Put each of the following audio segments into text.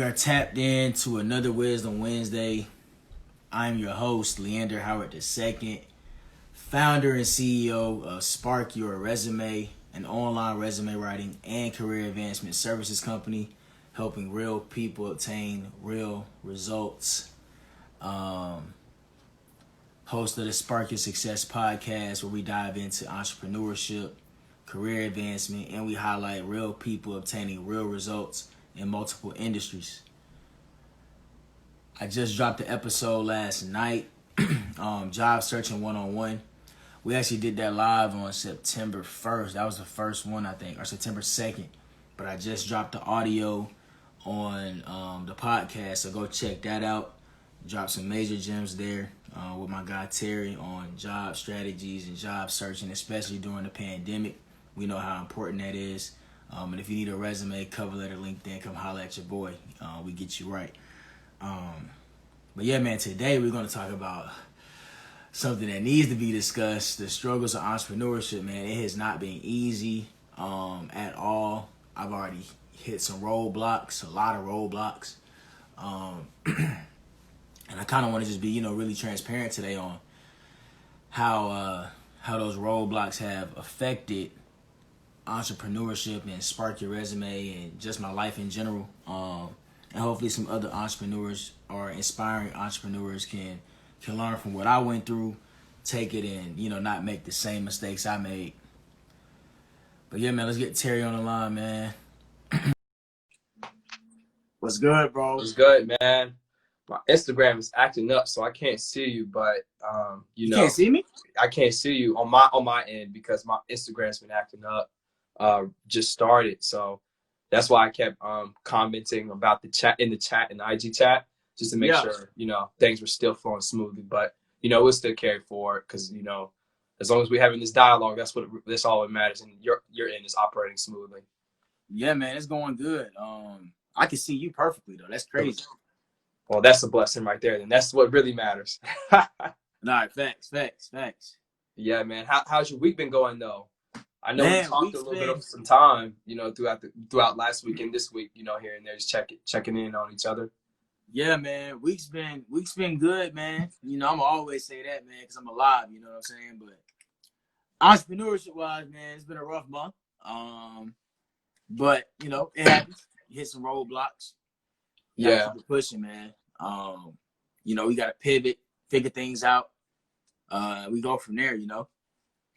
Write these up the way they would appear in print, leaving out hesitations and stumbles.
are tapped into another Wisdom Wednesday. I'm your host, Leander Howard II, founder and CEO of Spark Your Resume, an online resume writing and career advancement services company, helping real people obtain real results. Host of the Spark Your Success podcast, where we dive into entrepreneurship, career advancement, and we highlight real people obtaining real results in multiple industries. I just dropped the episode last night, Job Searching 101. We actually did that live on September 1st. That was the first one, I think, or September 2nd. But I just dropped the audio on the podcast, so go check that out. Dropped some major gems there with my guy Terry on job strategies and job searching, especially during the pandemic. We know how important that is. And if you need a resume, cover letter, LinkedIn, come holler at your boy. We get you right. But yeah, man, today we're going to talk about something that needs to be discussed, the struggles of entrepreneurship, man. It has not been easy at all. I've already hit some roadblocks, a lot of roadblocks. And I kind of want to just be, really transparent today on how those roadblocks have affected entrepreneurship and Spark Your Resume and just my life in general. And hopefully some other entrepreneurs or inspiring entrepreneurs can learn from what I went through, take it and, not make the same mistakes I made. But yeah, man, let's get Terry on the line, man. What's good, bro? What's good, man? My Instagram is acting up, so I can't see you, but you can't see me? I can't see you on my end because my Instagram's been acting up. Just started, so that's why I kept commenting about the chat in the IG chat, just to make sure things were still flowing smoothly. But we'll still carry forward because as long as we're having this dialogue, that's all that matters, and your end is operating smoothly. Yeah, man, it's going good. I can see you perfectly though. That's crazy. Well, that's a blessing right there. Then that's what really matters. Nah, facts. Yeah, man. How's your week been going though? I know man, we talked a little bit of some time, throughout last week and this week, here and there, just checking in on each other. Yeah, man. Week's been good, man. I'm always say that, man, because I'm alive. You know what I'm saying? But entrepreneurship wise, man, it's been a rough month. But it happens. You hit some roadblocks. Yeah, keep it pushing, man. We got to pivot, figure things out. We go from there.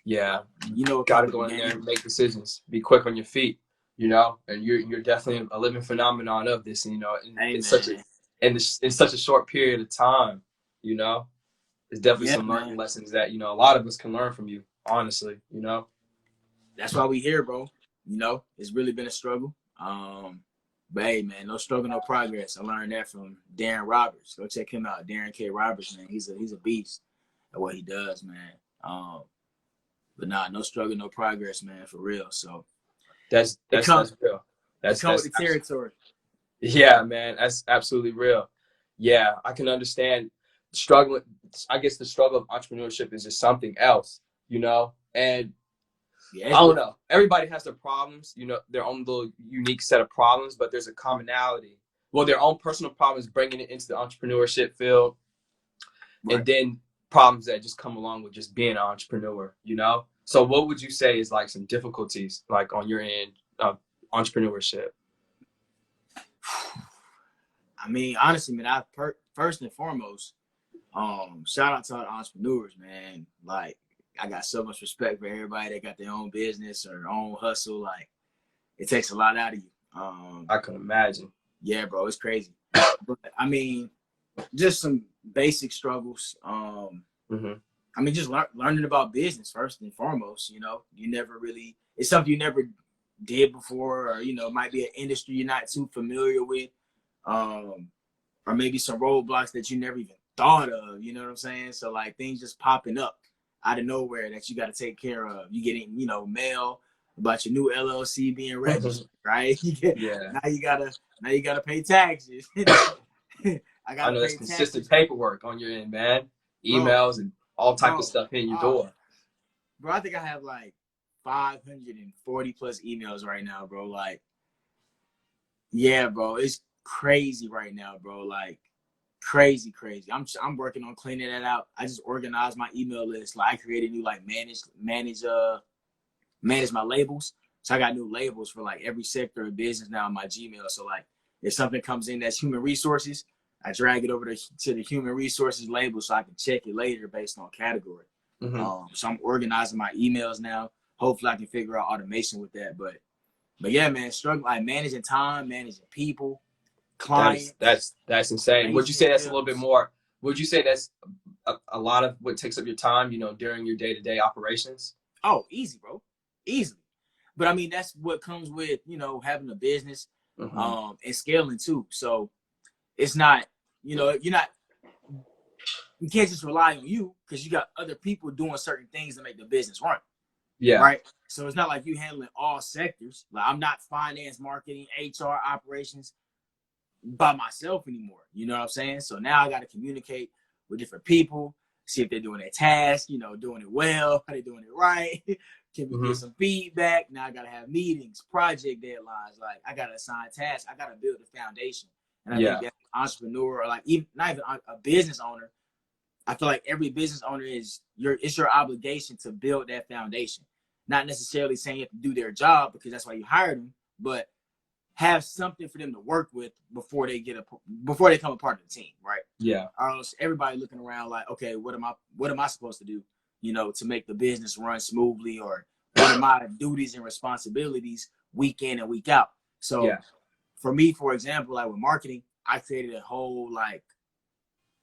Yeah, got to go in there and make decisions. Be quick on your feet, and you're definitely a living phenomenon of this. In such a short period of time, there's definitely some learning lessons that a lot of us can learn from you. Honestly, that's why we here, bro. It's really been a struggle. But hey, man, no struggle, no progress. I learned that from Darren Roberts. Go check him out, Darren K. Roberts, man. He's a beast at what he does, man. But nah, no struggle, no progress, man, for real. So that's real. That's with the territory. Yeah, man, that's absolutely real. Yeah, I can understand struggling. I guess the struggle of entrepreneurship is just something else, and I don't know. Everybody has their problems, their own little unique set of problems, but there's a commonality. Well, their own personal problems, bringing it into the entrepreneurship field, right. And then problems that just come along with just being an entrepreneur, So what would you say is like some difficulties like on your end of entrepreneurship? I mean, honestly, man, first and foremost, shout out to all the entrepreneurs, man. Like, I got so much respect for everybody that got their own business or their own hustle. Like, it takes a lot out of you. I can imagine. Yeah, bro, it's crazy. But I mean, just some basic struggles. I mean, just learning about business first and foremost. You never really, it's something you never did before, or it might be an industry you're not too familiar with, or maybe some roadblocks that you never even thought of. You know what I'm saying? So like things just popping up out of nowhere that you got to take care of. You getting, mail about your new LLC being registered, right? Now you gotta pay taxes. I know there's consistent paperwork on your end, man. Emails and all type of stuff in your door. Bro, I think I have like 540 plus emails right now, bro. Like, yeah, bro, crazy right now, bro. Like crazy. I'm working on cleaning that out. I just organized my email list. Like I created new like manage my labels. So I got new labels for like every sector of business now in my Gmail. So like if something comes in that's human resources, I drag it over to the human resources label so I can check it later based on category. So I'm organizing my emails now. Hopefully I can figure out automation with that. But yeah, man, struggle like managing time, managing people, clients. That's insane. Would you say that's a little bit more? Would you say that's a lot of what takes up your time, during your day-to-day operations? Oh, easy, bro. Easily. But I mean, that's what comes with, having a business and scaling too. So it's not, you can't just rely on you because you got other people doing certain things to make the business run. Yeah. Right. So it's not like you handling all sectors. Like I'm not finance, marketing, HR, operations by myself anymore. You know what I'm saying? So now I got to communicate with different people, see if they're doing their task, doing it well, are they doing it right? Can we get some feedback? Now I got to have meetings, project deadlines. Like I got to assign tasks. I got to build a foundation. And I think that entrepreneur, or like even not even a business owner, I feel like every business owner it's your obligation to build that foundation. Not necessarily saying you have to do their job because that's why you hired them, but have something for them to work with before they become a part of the team, right? Yeah. Or else everybody looking around like, okay, what am I supposed to do, to make the business run smoothly, or what are my duties and responsibilities week in and week out? So for me, for example, like with marketing, I created a whole like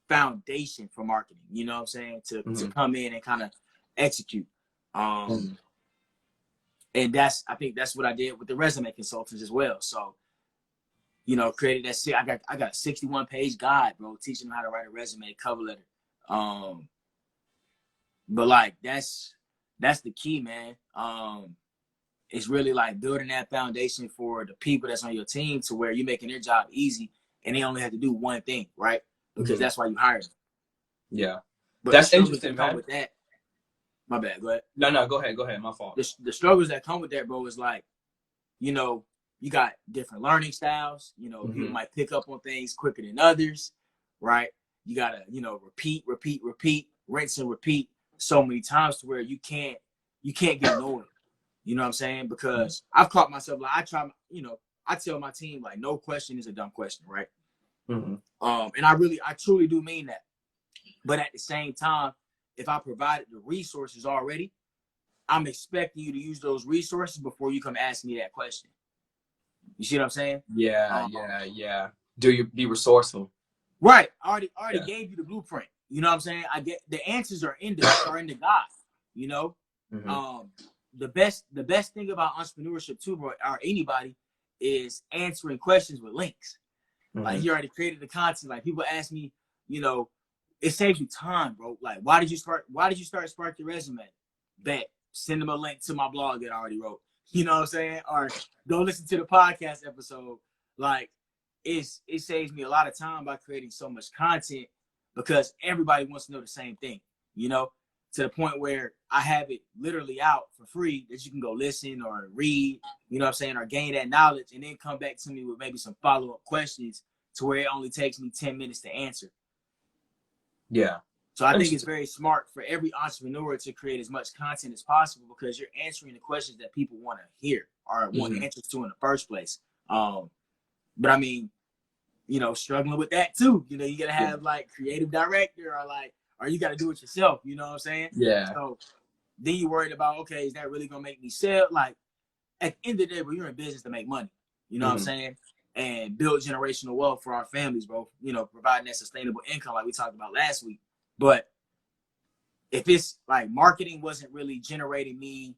foundation for marketing, you know what I'm saying? To come in and kind of execute. And I think that's what I did with the resume consultants as well. So, created that. I got a 61-page guide, bro, teaching them how to write a resume, cover letter. But like that's the key, man. It's really like building that foundation for the people that's on your team to where you're making their job easy and they only have to do one thing, right? Because that's why you hired them. Yeah. But that's interesting, man. With that, my bad. Go ahead. No, go ahead. My fault. The struggles that come with that, bro, is like, you got different learning styles. People might pick up on things quicker than others, right? You gotta, repeat, rinse and repeat so many times to where you can't get annoyed. You know what I'm saying? Because I've caught myself like I tell my team like no question is a dumb question, right? And I truly do mean that. But at the same time, if I provided the resources already, I'm expecting you to use those resources before you come ask me that question. You see what I'm saying? Yeah. Do you be resourceful? Right. I already gave you the blueprint. You know what I'm saying? I get the answers are in the guide. The best thing about entrepreneurship too, bro, or anybody, is answering questions with links. Like you already created the content. Like people ask me, it saves you time, bro. Like, why did you start Spark Your Resume? Bet. Send them a link to my blog that I already wrote. You know what I'm saying? Or go listen to the podcast episode. Like, it saves me a lot of time by creating so much content because everybody wants to know the same thing, to the point where I have it literally out for free that you can go listen or read, you know what I'm saying, or gain that knowledge and then come back to me with maybe some follow-up questions to where it only takes me 10 minutes to answer. Yeah. So I think it's very smart for every entrepreneur to create as much content as possible because you're answering the questions that people want to hear or want answers to in the first place. But I mean, struggling with that too. You got to have like creative director or you got to do it yourself. You know what I'm saying? Yeah. So then you worried about, okay, is that really going to make me sell? Like at the end of the day, bro, you're in business to make money. You know what I'm saying? And build generational wealth for our families, bro. Providing that sustainable income like we talked about last week. But if it's like marketing wasn't really generating me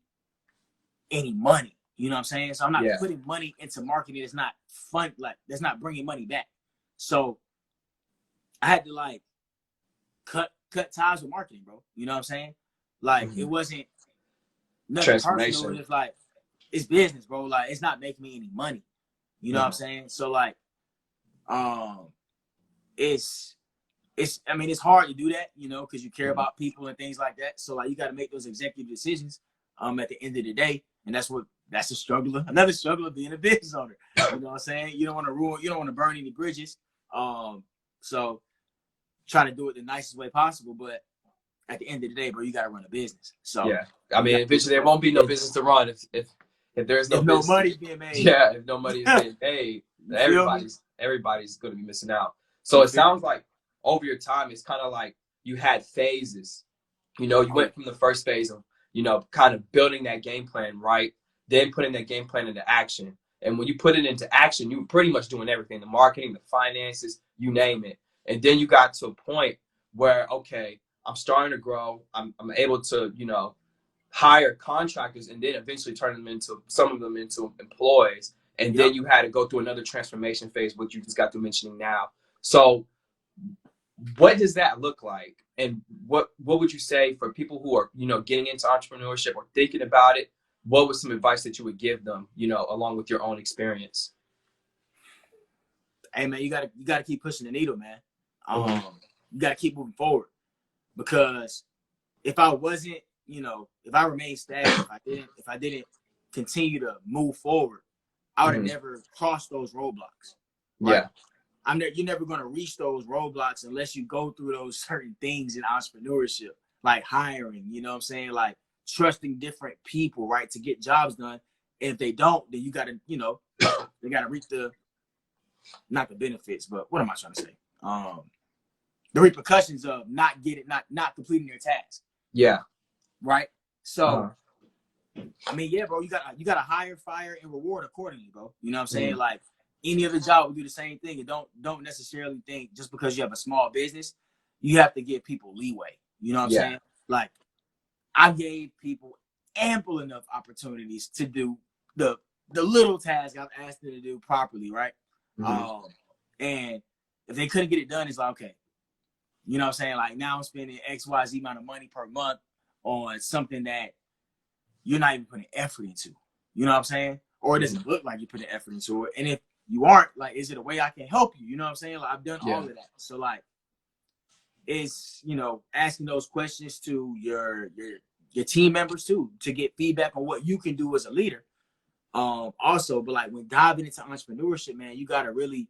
any money, you know what I'm saying? So I'm not putting money into marketing. It's not fun. Like that's not bringing money back. So I had to like cut ties with marketing, bro. You know what I'm saying? Like it wasn't nothing personal. It was like it's business, bro. Like it's not making me any money. You know what I'm saying? So like, it's hard to do that, because you care about people and things like that. So like you got to make those executive decisions at the end of the day. And that's a struggle. Another struggle of being a business owner. You know what I'm saying? You don't want to ruin, you don't want to burn any bridges. So try to do it the nicest way possible. But at the end of the day, bro, you got to run a business. So yeah, I mean, eventually there won't be no business to run if there's no if no business. money's being made. Yeah, if no money is being paid, everybody's going to be missing out. So it sounds like over your time, it's kind of like you had phases. You know, you went from the first phase of, you know, kind of building that game plan, right? Then putting that game plan into action. And when you put it into action, you were pretty much doing everything, the marketing, the finances, you name it. And then you got to a point where, okay, I'm starting to grow. I'm able to, you know, hire contractors and then eventually turn them into, some of them into employees. And then you had to go through another transformation phase, which you just got through mentioning now. So what does that look like? And what would you say for people who are, you know, getting into entrepreneurship or thinking about it? What was some advice that you would give them, you know, along with your own experience? Hey man, you gotta keep pushing the needle, man. You gotta keep moving forward, because if I wasn't, you know, if I remained stagnant, if I didn't continue to move forward, I would have never crossed those roadblocks. Right? Yeah. You're never going to reach those roadblocks unless you go through those certain things in entrepreneurship, like hiring, you know what I'm saying? Like trusting different people, right, to get jobs done. And if they don't, then you got to, you know, they got to reap not the benefits, but what am I trying to say? The repercussions of not completing your task. Yeah. Right. So, I mean, yeah, bro, you got to hire, fire, and reward accordingly, bro. You know what I'm saying? Like any other job will do the same thing. And don't necessarily think just because you have a small business, you have to give people leeway. You know what I'm saying? Like I gave people ample enough opportunities to do the little task I've asked them to do properly, right? And if they couldn't get it done, it's like, okay, you know what I'm saying? Like now I'm spending XYZ amount of money per month on something that you're not even putting effort into. You know what I'm saying? Or it doesn't look like you're putting effort into it. And if you aren't, like, is it a way I can help you? You know what I'm saying? Like I've done all of that. So like it's, you know, asking those questions to your team members too, to get feedback on what you can do as a leader. Also, but like when diving into entrepreneurship, man, you gotta really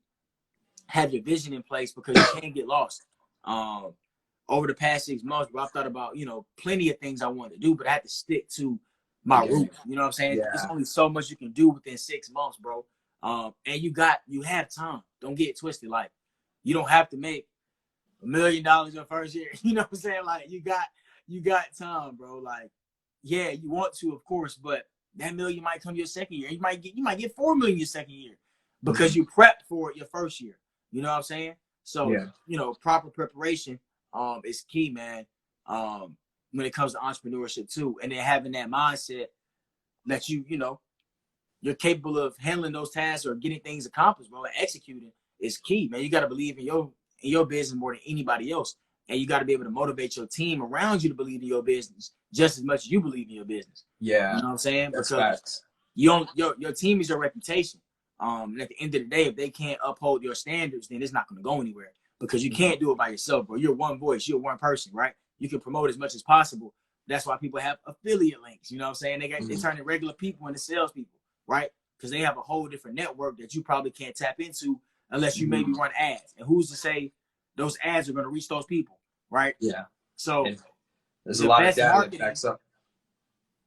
have your vision in place, because you can't get lost. Over the past 6 months, bro, I've thought about, you know, plenty of things I wanted to do, but I had to stick to my roots. You know what I'm saying? There's only so much you can do within 6 months, bro. And you have time. Don't get it twisted. Like you don't have to make $1 million your first year. You know what I'm saying? Like you got time, bro. Like, yeah, you want to, of course, but that million might come your second year. You might get 4 million your second year because you prepped for it your first year. You know what I'm saying? So, you know, proper preparation is key, man. When it comes to entrepreneurship too. And then having that mindset that you know, you're capable of handling those tasks or getting things accomplished, bro, and executing is key, man. You got to believe in your business more than anybody else. And you got to be able to motivate your team around you to believe in your business just as much as you believe in your business. Yeah. You know what I'm saying? That's because facts. your team is your reputation. And at the end of the day, if they can't uphold your standards, then it's not going to go anywhere, because you can't do it by yourself, bro. You're one voice. You're one person, right? You can promote as much as possible. That's why people have affiliate links. You know what I'm saying? They turn regular people into salespeople, right? Because they have a whole different network that you probably can't tap into unless you maybe run ads. And who's to say those ads are going to reach those people, right? Yeah. So and there's a lot of data that backs up.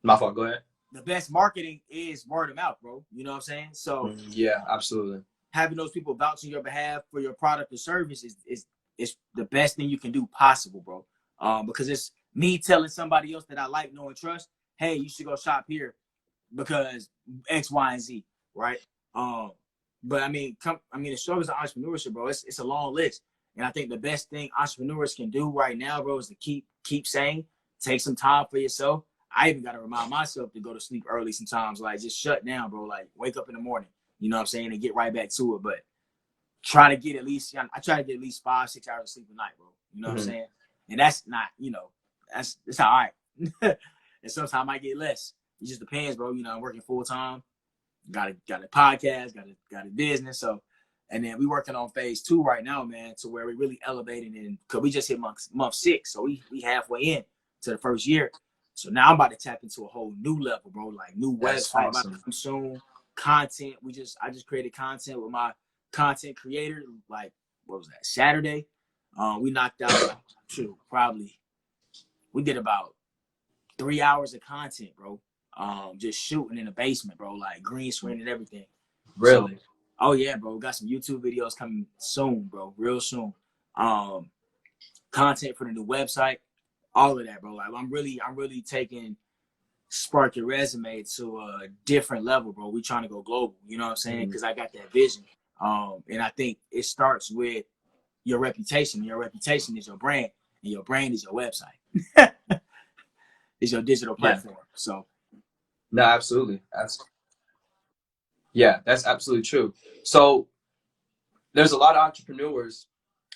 My fault. Go ahead. The best marketing is word of mouth, bro. You know what I'm saying? So yeah, absolutely. Having those people vouch on your behalf for your product or service is the best thing you can do possible, bro. Because it's me telling somebody else that I like, know, and trust, hey, you should go shop here because X, Y, and Z, right? But I mean, the struggles of entrepreneurship, bro, it's a long list. And I think the best thing entrepreneurs can do right now, bro, is to keep saying, take some time for yourself. I even got to remind myself to go to sleep early sometimes, like just shut down, bro. Like wake up in the morning, you know what I'm saying, and get right back to it. But try to get at least 5-6 hours of sleep a night, bro. You know what I'm saying? And that's not, you know, that's all right. And sometimes I might get less. It just depends, bro. You know, I'm working full time. Got a podcast, got a business. So, and then we working on phase 2 right now, man, to where we really elevating, and because we just hit month 6, so we halfway in to the first year. So now I'm about to tap into a whole new level, bro. Like new website about to come soon. content. I just created content with my content creator, like, what was that, Saturday? We knocked out probably, we did about 3 hours of content, bro. Just shooting in the basement, bro, like green screen and everything. Really? So, oh yeah, bro. We got some YouTube videos coming soon, bro. Real soon. Content for the new website, all of that, bro. Like I'm really taking Spark Your Resume to a different level, bro. We trying to go global. You know what I'm saying? Because I got that vision. And I think it starts with your reputation. Your reputation is your brand, and your brand is your website. It's your digital platform. So, no, absolutely. That's absolutely true. So there's a lot of entrepreneurs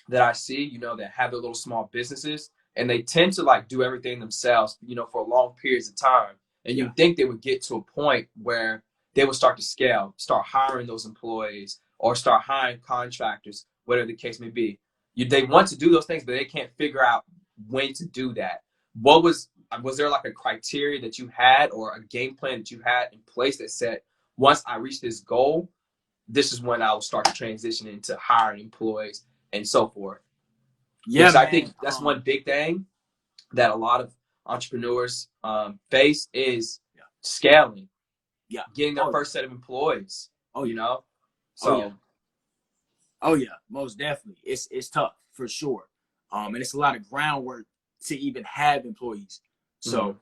that I see, you know, that have their little small businesses, and they tend to like do everything themselves, you know, for long periods of time. And you think they would get to a point where they would start to scale, start hiring those employees, or start hiring contractors, whatever the case may be. They want to do those things, but they can't figure out when to do that. Was there like a criteria that you had, or a game plan that you had in place that said, once I reach this goal, this is when I will start to transition into hiring employees and so forth? yeah, Because man. I think that's one big thing that a lot of entrepreneurs face is scaling, getting their first set of employees. You know, so oh yeah, most definitely. It's tough for sure. And it's a lot of groundwork to even have employees. So,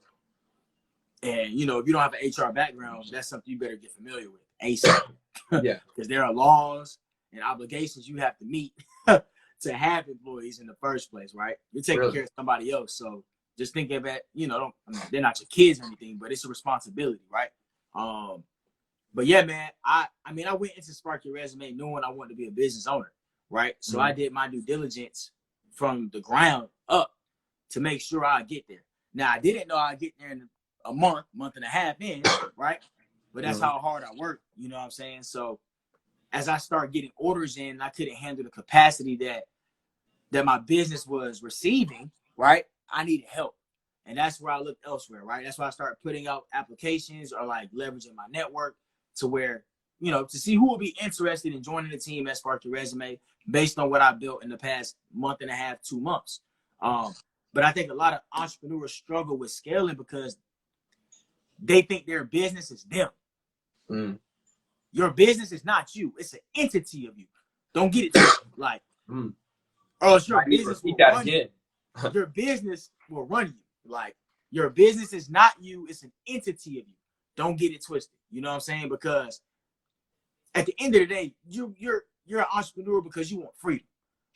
and you know, if you don't have an HR background, that's something you better get familiar with ASAP. Yeah, because there are laws and obligations you have to meet to have employees in the first place, right? You're taking care of somebody else, so just think of it. You know, they're not your kids or anything, but it's a responsibility, right? But yeah, man, I mean, I went into Spark Your Resume knowing I wanted to be a business owner, right? So I did my due diligence from the ground up to make sure I'd get there. Now, I didn't know I'd get there in a month and a half in, right? But that's how hard I work, you know what I'm saying? So as I started getting orders in, I couldn't handle the capacity that my business was receiving, right? I needed help. And that's where I looked elsewhere, right? That's why I started putting out applications or like leveraging my network to where, you know, to see who will be interested in joining the team at Spark Your Resume based on what I built in the past month and a half, 2 months. But I think a lot of entrepreneurs struggle with scaling because they think their business is them. Your business is not you. It's an entity of you. Don't get it twisted. Like, or else your business will run you. Your business will run you. Like, your business is not you. It's an entity of you. Don't get it twisted. You know what I'm saying? Because at the end of the day, you're an entrepreneur because you want freedom,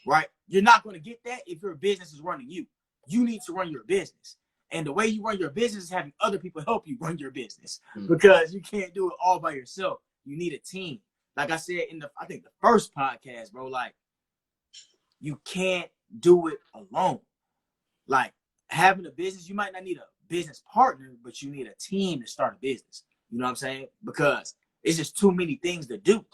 right? You're not going to get that if your business is running you. You need to run your business. And the way you run your business is having other people help you run your business because you can't do it all by yourself. You need a team. Like I said in I think the first podcast, bro, like you can't do it alone. Like having a business, you might not need a business partner, but you need a team to start a business. You know what I'm saying? Because it's just too many things to do.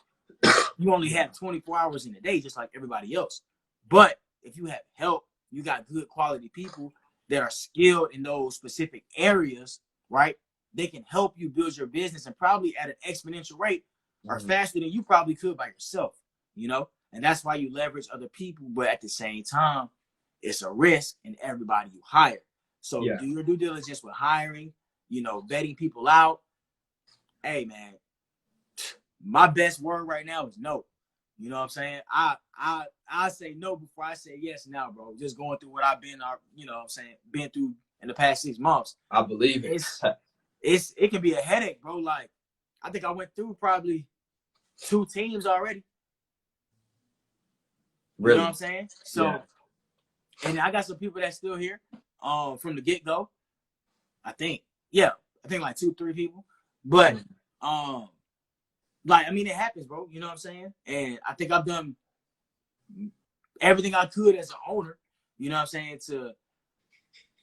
You only have 24 hours in a day, just like everybody else. But if you have help, you got good quality people that are skilled in those specific areas, right? They can help you build your business and probably at an exponential rate or faster than you probably could by yourself, you know? And that's why you leverage other people. But at the same time, it's a risk in everybody you hire. So do your due diligence with hiring, you know, vetting people out. Hey, man, my best word right now is no. You know what I'm saying? I say no before I say yes now, bro. Just going through what I've been, you know what I'm saying, been through in the past 6 months. I believe it. It can be a headache, bro. Like, I think I went through probably 2 teams already. You know what I'm saying? So, and I got some people that's still here from the get-go. I think like 2, 3 people. But like, I mean, it happens, bro. You know what I'm saying? And I think I've done everything I could as an owner, you know what I'm saying,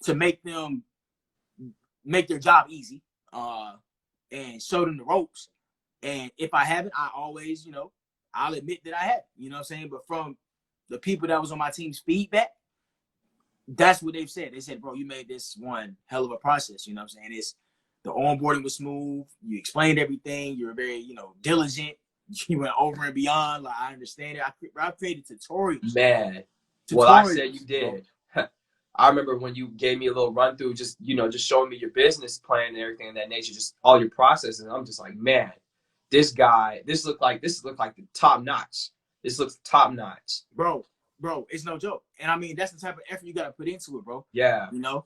to make them make their job easy and show them the ropes. And if I haven't, I always, you know, I'll admit that I haven't, you know what I'm saying? But from the people that was on my team's feedback, that's what they've said. They said, bro, you made this one hell of a process, you know what I'm saying? The onboarding was smooth. You explained everything. You were very, you know, diligent. You went over and beyond. Like, I understand it. I created tutorials. Man, well, I said you did. I remember when you gave me a little run through, just, you know, just showing me your business plan and everything of that nature, just all your processes. And I'm just like, man, this looked like the top notch. This looks top notch. Bro, it's no joke. And I mean, that's the type of effort you got to put into it, bro. Yeah. You know,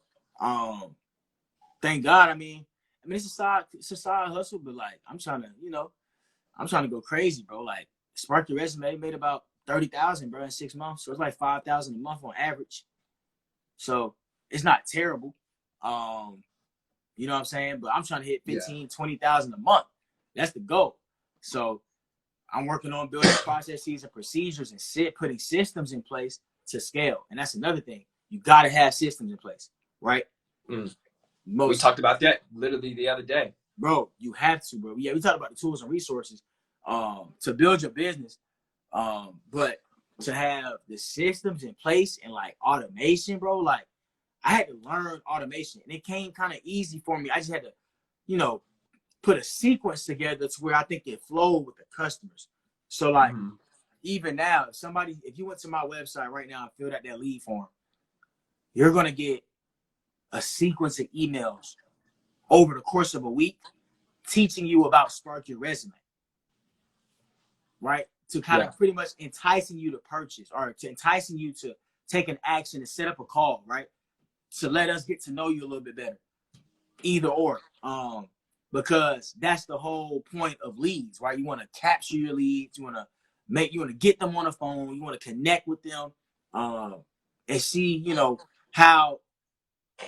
thank God. I mean, it's a side hustle, but like, I'm trying to go crazy, bro. Like, Spark Your Resume made about 30,000, bro, in 6 months. So it's like 5,000 a month on average. So it's not terrible. You know what I'm saying? But I'm trying to hit 15, 20,000 a month. That's the goal. So I'm working on building processes and procedures and putting systems in place to scale. And that's another thing. You got to have systems in place, right? We talked about that literally the other day. Bro, you have to, bro. Yeah, we talked about the tools and resources to build your business. But to have the systems in place and like automation, bro, like I had to learn automation and it came kind of easy for me. I just had to, you know, put a sequence together to where I think it flowed with the customers. So like even now, if you went to my website right now and filled out that lead form, you're going to get a sequence of emails over the course of a week teaching you about Spark Your Resume, right? To kind of pretty much enticing you to purchase or to enticing you to take an action and set up a call, right? To let us get to know you a little bit better. Either or. Because that's the whole point of leads, right? You want to capture your leads, you want to get them on the phone, you want to connect with them, and see, you know,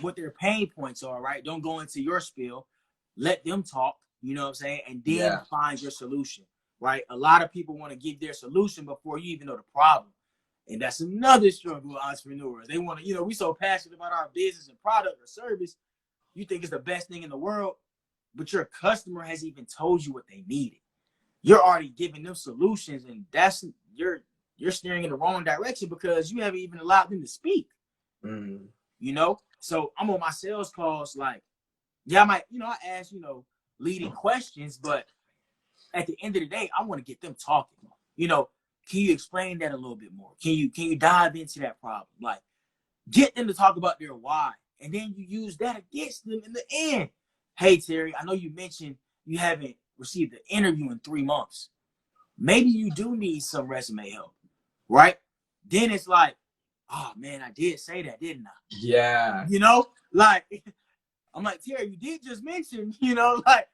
what their pain points are, right? Don't go into your spiel, let them talk, you know what I'm saying, and then find your solution, right? A lot of people want to give their solution before you even know the problem. And that's another struggle with entrepreneurs. They want to, you know, we so passionate about our business and product or service, you think it's the best thing in the world, but your customer has even told you what they needed. You're already giving them solutions, and that's you're steering in the wrong direction because you haven't even allowed them to speak. You know, so I'm on my sales calls like, I might, you know, I ask, you know, leading questions, but at the end of the day, I want to get them talking. You know, can you explain that a little bit more? Can you dive into that problem? Like, get them to talk about their why, and then you use that against them in the end. Hey, Terry, I know you mentioned you haven't received an interview in 3 months. Maybe you do need some resume help, right? Then it's like, oh, man, I did say that, didn't I? Yeah. You know, like, I'm like, Terry, you did just mention, you know, like,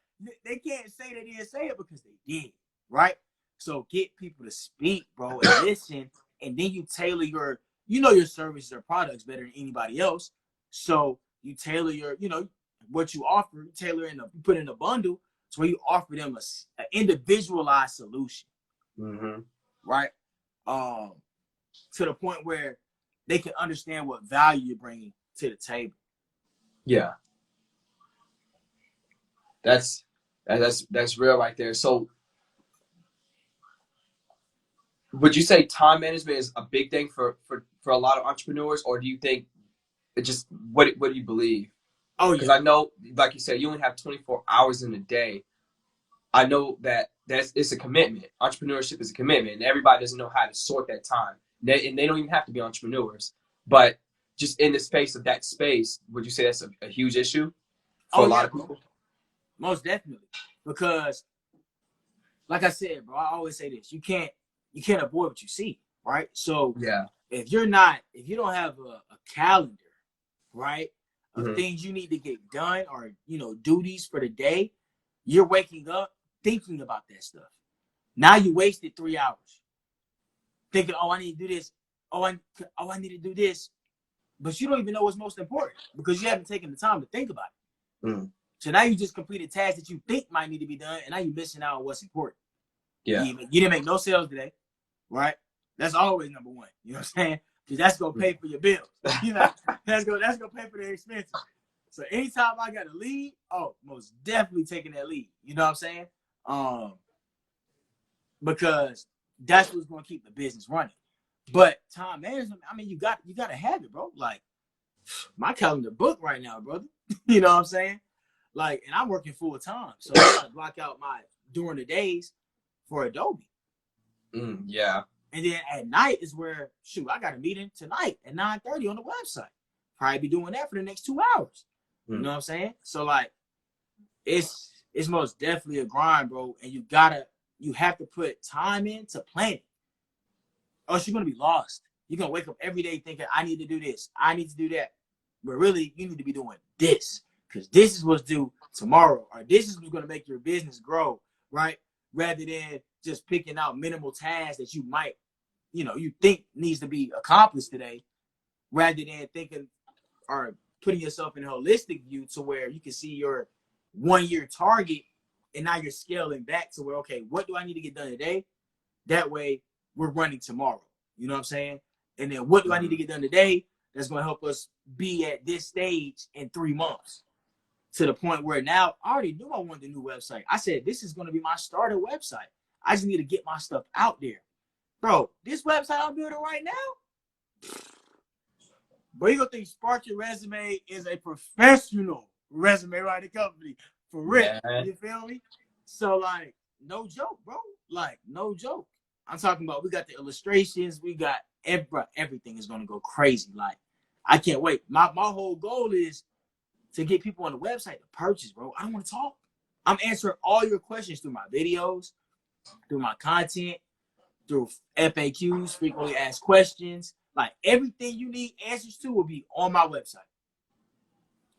they can't say they didn't say it because they did, right? So get people to speak, bro, and listen, and then you tailor your services or products better than anybody else. So you tailor your, you know, what you offer, put in a bundle to where you offer them an individualized solution, right? To the point where they can understand what value you're bringing to the table. Yeah, that's real right there. So, would you say time management is a big thing for a lot of entrepreneurs, or do you think it just what do you believe? Oh, because I know, like you said, you only have 24 hours in a day. I know it's a commitment. Entrepreneurship is a commitment, and everybody doesn't know how to sort that time. And they don't even have to be entrepreneurs, but just in the space of that space, would you say that's a huge issue for a lot of people? Most definitely, because like I said, bro, I always say this: you can't avoid what you see, right? So if you don't have a calendar, right, of things you need to get done or, you know, duties for the day, you're waking up thinking about that stuff. Now you wasted 3 hours thinking, oh, I need to do this. I need to do this. But you don't even know what's most important because you haven't taken the time to think about it. So now you just completed tasks that you think might need to be done, and now you're missing out on what's important. You didn't make no sales today, right? That's always number one. You know what I'm saying? Because that's gonna pay for your bills. You know, that's gonna pay for the expenses. So anytime I got a lead, most definitely taking that lead. You know what I'm saying? Because that's what's gonna keep the business running. But time management, I mean, you gotta have it, bro. Like, my calendar booked right now, brother. You know what I'm saying? Like, and I'm working full time, so I gotta block out my during the days for Adobe. Yeah. And then at night is where, shoot, I got a meeting tonight at 9:30 on the website. Probably be doing that for the next 2 hours. You know what I'm saying? So like, it's most definitely a grind, bro. And you have to put time into planning, or else you're gonna be lost. You're gonna wake up every day thinking, I need to do this, I need to do that. But really, you need to be doing this, because this is what's due tomorrow, or this is what's gonna make your business grow, right? Rather than just picking out minimal tasks that you might, you think needs to be accomplished today, rather than thinking or putting yourself in a holistic view to where you can see your 1 year target, and now you're scaling back to where, okay, what do I need to get done today? That way we're running tomorrow. You know what I'm saying? And then what do I need to get done today that's going to help us be at this stage in 3 months? To the point where now I already knew I wanted a new website. I said, this is going to be my starter website. I just need to get my stuff out there. Bro, this website I'm building right now, but you gonna think Spark Your Resume is a professional resume writing company. For real. Yeah. You feel me? So like, no joke, bro. Like, no joke. I'm talking about, we got the illustrations, we got everything is gonna go crazy. Like, I can't wait. My whole goal is to get people on the website to purchase, bro. I don't want to talk. I'm answering all your questions through my videos, through my content, through FAQs, frequently asked questions. Like, everything you need answers to will be on my website.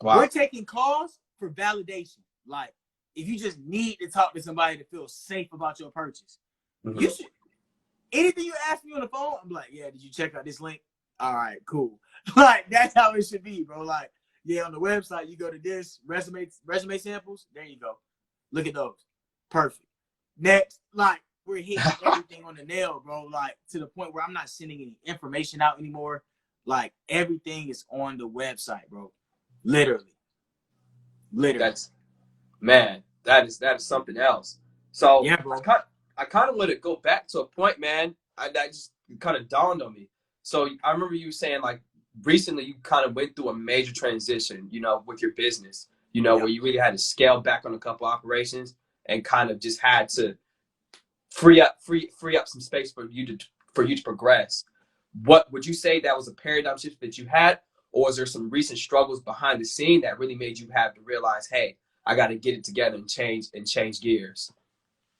Wow. We're taking calls for validation. Like, if you just need to talk to somebody to feel safe about your purchase, you should. Anything you ask me on the phone, I'm like, yeah, did you check out this link? All right, cool. Like, that's how it should be, bro. Like, yeah, on the website, you go to this resume samples. There you go. Look at those. Perfect. Next, like, we're hitting everything on the nail, bro. Like, to the point where I'm not sending any information out anymore. Like, everything is on the website, bro. Literally. That is something else. So yeah, bro. I kind of let it go back to a point, man. That just kind of dawned on me. So I remember you saying, like, recently you kind of went through a major transition, with your business, where you really had to scale back on a couple operations and kind of just had to free up some space for you to progress. What would you say that was a paradigm shift that you had, or is there some recent struggles behind the scene that really made you have to realize, hey, I got to get it together and change gears?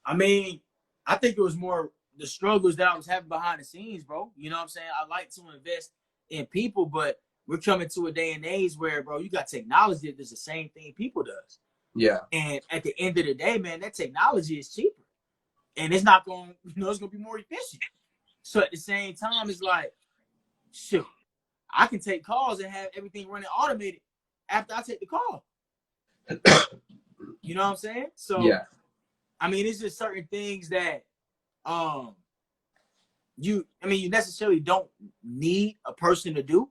I mean, I think it was more the struggles that I was having behind the scenes, bro. You know what I'm saying? I like to invest in people, but we're coming to a day and age where, bro, you got technology that does the same thing people does. Yeah. And at the end of the day, man, that technology is cheaper. And it's not going, it's going to be more efficient. So at the same time, it's like, shoot, I can take calls and have everything running automated after I take the call. You know what I'm saying? So, yeah. I mean, it's just certain things that you necessarily don't need a person to do.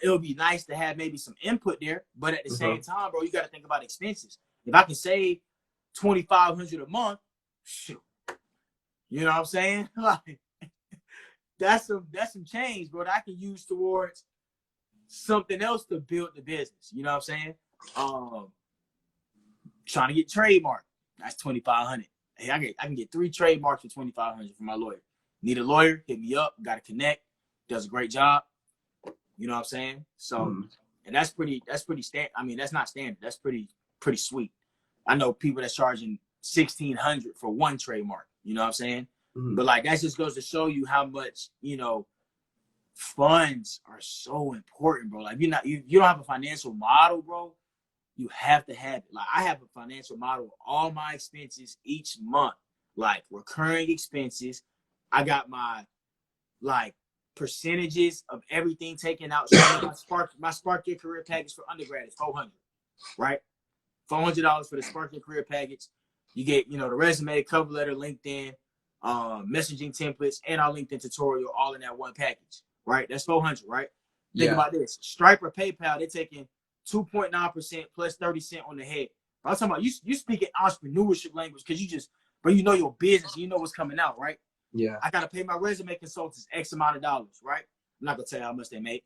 It'll be nice to have maybe some input there, but at the same time, bro, you got to think about expenses. If I can save $2,500 a month, shoot, you know what I'm saying? Like, that's some change, bro, that I can use towards something else to build the business. You know what I'm saying? Trying to get trademark, that's $2,500. Hey, I can get 3 trademarks for $2,500 from my lawyer. Need a lawyer? Hit me up. Got to connect. Does a great job. You know what I'm saying? So, and that's pretty standard. I mean, that's not standard. That's pretty sweet. I know people that's charging $1,600 for 1 trademark. You know what I'm saying? But like, that just goes to show you how much, funds are so important, bro. Like, you don't have a financial model, bro. You have to have it. Like, I have a financial model of all my expenses each month, like recurring expenses. I got my like percentages of everything taken out. So my Spark Your Career package for undergrad is $400, right? $400 for the Spark Your Career package. You get, the resume, cover letter, LinkedIn, messaging templates, and our LinkedIn tutorial all in that one package, right? That's $400, right? Think about this. Stripe or PayPal, they're taking 2.9% plus 30 cents on the head. But I'm talking about you speaking entrepreneurship language because but you know your business, you know what's coming out, right? Yeah. I gotta pay my resume consultants X amount of dollars, right? I'm not gonna tell you how much they make.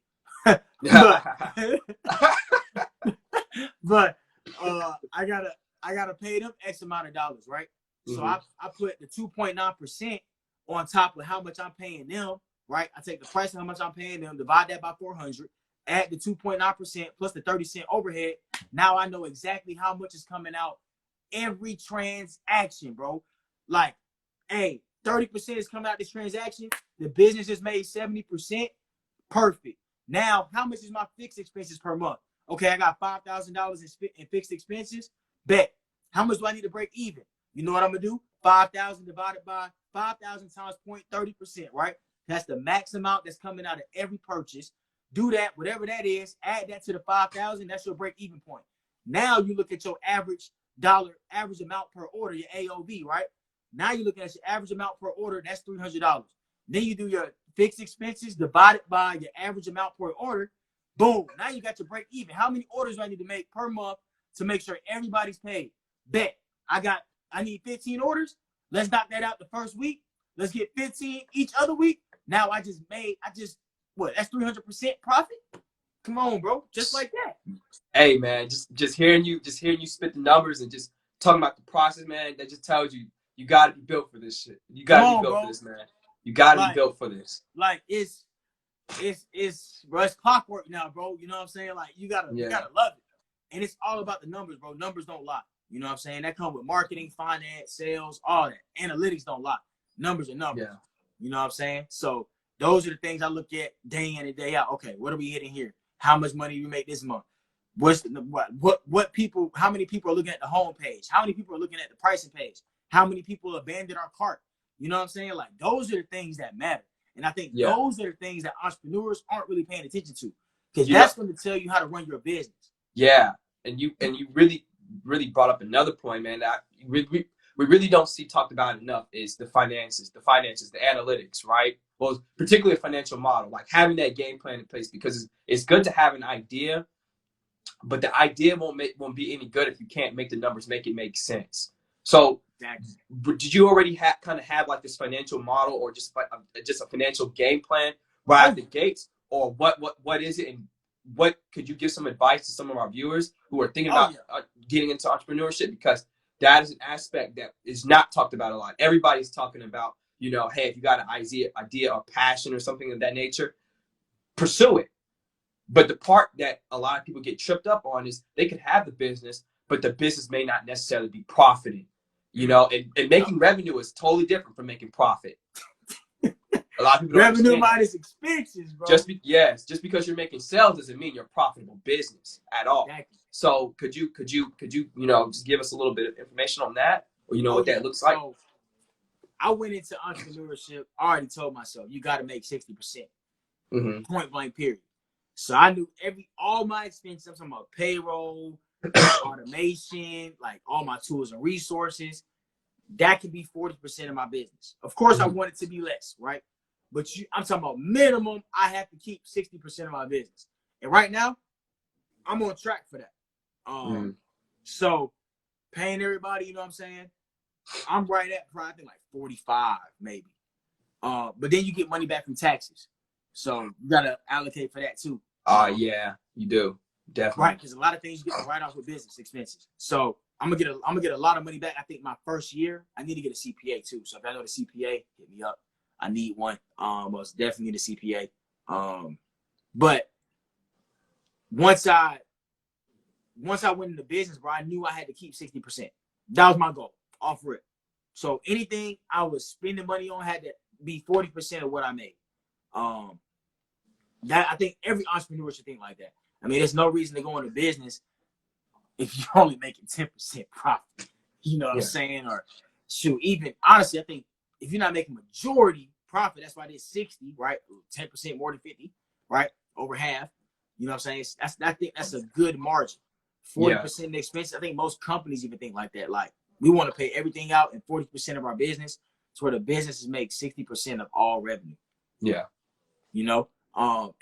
but I gotta pay them X amount of dollars, right? So I put the 2.9% on top of how much I'm paying them, right? I take the price of how much I'm paying them, divide that by 400, add the 2.9% plus the 30-cent overhead. Now I know exactly how much is coming out every transaction, bro. Like, hey, 30% is coming out this transaction. The business has made 70%. Perfect. Now, how much is my fixed expenses per month? Okay, I got $5,000 in fixed expenses. Bet. How much do I need to break even? You know what I'm gonna do? 5,000 divided by 5,000 times 0.30%, right? That's the max amount that's coming out of every purchase. Do that, whatever that is. Add that to the 5,000. That's your break even point. Now you look at your average amount per order, your AOV, right? Now you're looking at your average amount per order. That's $300. Then you do your fixed expenses divided by your average amount per order. Boom. Now you got your break even. How many orders do I need to make per month to make sure everybody's paid? Bet. I need 15 orders. Let's knock that out the first week. Let's get 15 each other week. Now that's 300% profit? Come on, bro. Just like that. Hey man, just hearing you spit the numbers and just talking about the process, man, that just tells you gotta be built for this shit. You gotta be built for this, man. You gotta be built for this. Like it's bro, it's clockwork now, bro. You know what I'm saying? Like you gotta love it. And it's all about the numbers, bro. Numbers don't lie. You know what I'm saying? That comes with marketing, finance, sales, all that. Analytics don't lie. Numbers are numbers. Yeah. You know what I'm saying? So those are the things I look at day in and day out. Okay, what are we hitting here? How much money do we make this month? What people, how many people are looking at the home page? How many people are looking at the pricing page? How many people abandoned our cart? You know what I'm saying? Like those are the things that matter. And I think those are the things that entrepreneurs aren't really paying attention to. Because that's going to tell you how to run your business. Yeah. And you really brought up another point, man, that we really don't see talked about enough is the finances, the analytics, right? Well, particularly a financial model, like having that game plan in place, because it's good to have an idea, but the idea won't be any good if you can't make the numbers make sense. So did you already have like this financial model or just a financial game plan right out the gates, or what is it, and what could you give some advice to some of our viewers who are thinking about getting into entrepreneurship? Because that is an aspect that is not talked about a lot. Everybody's talking about, hey, if you got an idea or passion or something of that nature, pursue it. But the part that a lot of people get tripped up on is they could have the business, but the business may not necessarily be profiting. And making revenue is totally different from making profit. A lot of people don't revenue minus expenses, bro. Just because you're making sales doesn't mean you're a profitable business at all. Exactly. So could you just give us a little bit of information on that, or what that looks like? So I went into entrepreneurship. I already told myself you got to make 60%. Point blank. Period. So I knew all my expenses. I'm talking about payroll, automation, like all my tools and resources. That could be 40% of my business. Of course, I want it to be less, right? But I'm talking about minimum. I have to keep 60% of my business, and right now, I'm on track for that. So paying everybody, you know what I'm saying? I'm right at probably like 45, maybe. But then you get money back from taxes, so you gotta allocate for that too. Yeah, you do. Definitely. Right, because a lot of things you get right off with business expenses. So I'm gonna get a lot of money back. I think my first year, I need to get a CPA too. So if I know the CPA, hit me up. I need one. Most definitely need a CPA. But once I went into business, bro, I knew I had to keep 60%. That was my goal, off rip. So anything I was spending money on had to be 40% of what I made. That I think every entrepreneur should think like that. I mean, there's no reason to go into business if you're only making 10% profit. You know what I'm saying? Or shoot, even honestly, I think if you're not making majority profit, that's why there's 60, right? 10% more than 50, right? Over half. You know what I'm saying? I think that's a good margin. 40% of the expenses. I think most companies even think like that. Like we want to pay everything out and 40% of our business to where the businesses make 60% of all revenue. Yeah.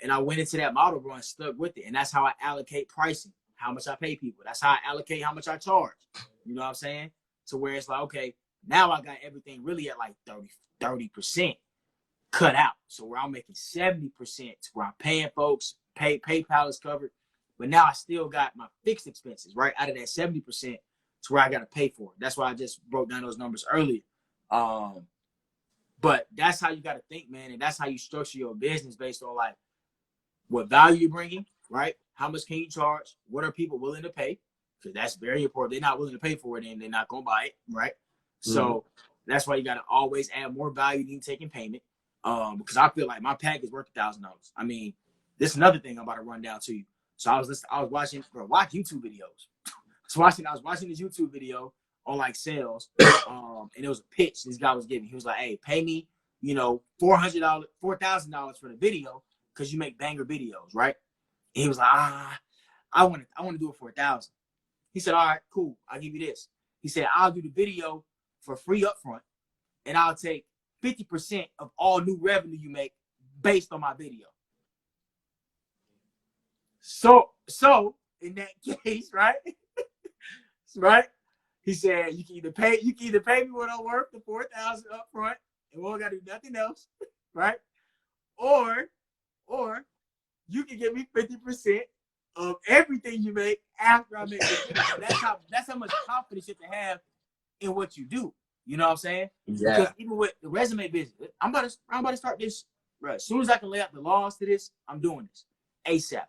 And I went into that model, bro, and stuck with it. And that's how I allocate pricing, how much I pay people. That's how I allocate how much I charge. You know what I'm saying? To where it's like, okay, now I got everything really at like 30% cut out. So where I'm making 70% to where I'm paying folks, PayPal is covered. but now I still got my fixed expenses, right? Out of that 70% to where I got to pay for it. That's why I just broke down those numbers earlier. But that's how you got to think, man. And that's how you structure your business based on like what value you're bringing, right? How much can you charge? What are people willing to pay? Because that's very important. They're not willing to pay for it, and they're not going to buy it, right? Mm-hmm. So that's why you got to always add more value than taking payment. Because I feel like my pack is worth $1,000. I mean, this is another thing I'm about to run down to you. So I was watching, watch YouTube videos. I was watching this YouTube video on like sales, and it was a pitch this guy was giving. He was like, "Hey, pay me, $4,000 for the video because you make banger videos, right?" And he was like, I want to do it for $1,000. He said, "All right, cool. I'll give you this." He said, "I'll do the video for free upfront, and I'll take 50% of all new revenue you make based on my video." So in that case, right? Right? He said, you can either pay me what I'm worth, the $4,000 up front, and we don't gotta do nothing else, right? Or you can give me 50% of everything you make after I make it. That's how much confidence you have to have in what you do. You know what I'm saying? Yeah. Because even with the resume business, I'm about to start this. Right. As soon as I can lay out the laws to this, I'm doing this ASAP.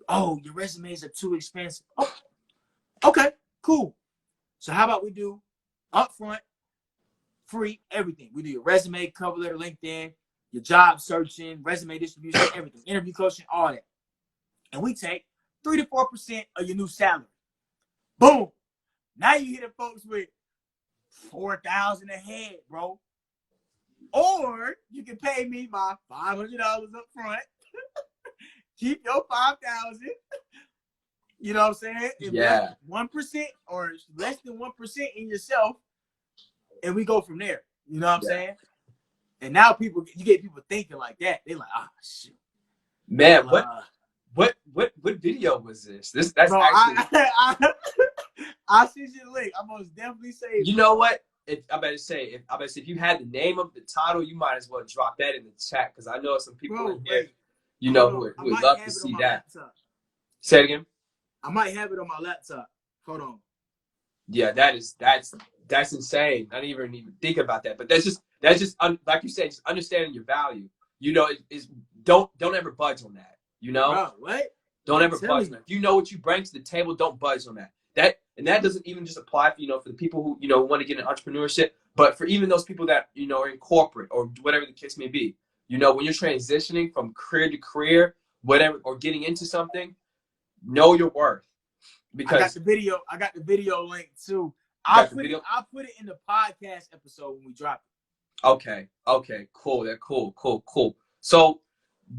Oh, your resumes are too expensive. Oh, okay, cool. So how about we do upfront, free, everything. We do your resume, cover letter, LinkedIn, your job searching, resume distribution, everything, interview coaching, all that. And we take 3 to 4% of your new salary. Boom. Now you hit the folks with $4,000 a head, bro. Or you can pay me my $500 up front. Keep your $5,000. You know what I'm saying? Yeah. 1% or less than 1% in yourself, and we go from there. You know what I'm saying? And now you get people thinking like that. They're like, shit. Man, what video was this? That's bro, actually. I'll send you the link. I'm most definitely say. You know what? If you had the name of the title, you might as well drop that in the chat because I know some people in here, who would love to see that. Laptop. Say it again. I might have it on my laptop. Hold on. Yeah, that's insane. I didn't even think about that. But that's just like you said, just understanding your value. Don't ever budge on that. Bro, what? Don't ever budge on that. If you know what you bring to the table, don't budge on that. That doesn't even just apply for the people who want to get into entrepreneurship, but for even those people that are in corporate or whatever the case may be. When you're transitioning from career to career, whatever, or getting into something, know your worth. Because I got the video link too. I'll put it in the podcast episode when we drop it. Okay, cool. That's cool. So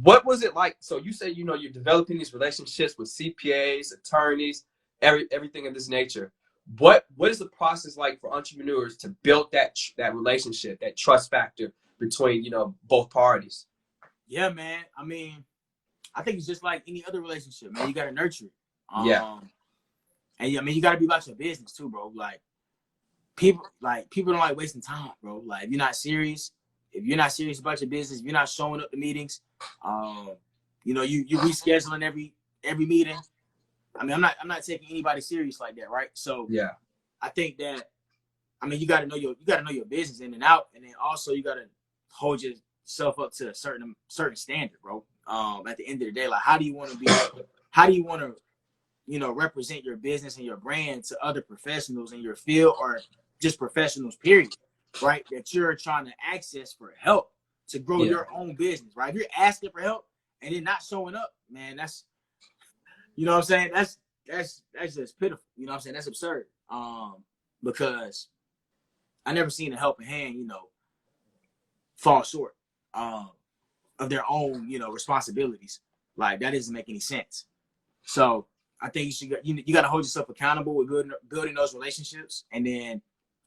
what was it like? So you say you're developing these relationships with CPAs, attorneys, everything of this nature. What is the process like for entrepreneurs to build that relationship, that trust factor between both parties? Yeah, man. I mean, I think it's just like any other relationship, man. You got to nurture it. And I mean, you got to be about your business too, bro. Like people don't like wasting time, bro. Like if you're not serious about your business, if you're not showing up to meetings, you rescheduling every meeting. I mean, I'm not taking anybody serious like that, right? So yeah, I think that, I mean, you got to know your business in and out, and then also you got to hold yourself up to a certain standard, bro. At the end of the day, like how do you want to represent your business and your brand to other professionals in your field or just professionals, period, right? That you're trying to access for help to grow your own business, right? If you're asking for help and then not showing up, man, that's, you know what I'm saying? That's just pitiful. You know what I'm saying? That's absurd. Because I never seen a helping hand, fall short of their own, responsibilities. Like that doesn't make any sense. So I think you got to hold yourself accountable with building those relationships, and then,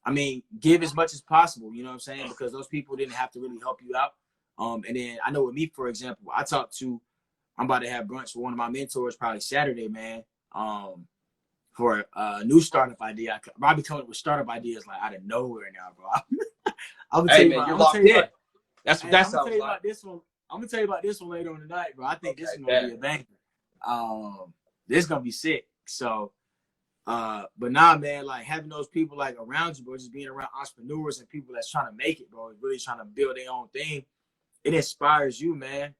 I mean, give as much as possible. You know what I'm saying? Because those people didn't have to really help you out. And then I know with me, for example, I'm about to have brunch with one of my mentors probably Saturday, man. For a new startup idea. I'll be coming up with startup ideas like out of nowhere now, bro. I'm gonna tell you, you're locked in. That's what that sounds like. I'm gonna tell you about this one later on tonight, bro. I think this is gonna be a banger. this is gonna be sick. So, but nah, man, like having those people like around you, bro, just being around entrepreneurs and people that's trying to make it, bro, really trying to build their own thing, it inspires you, man.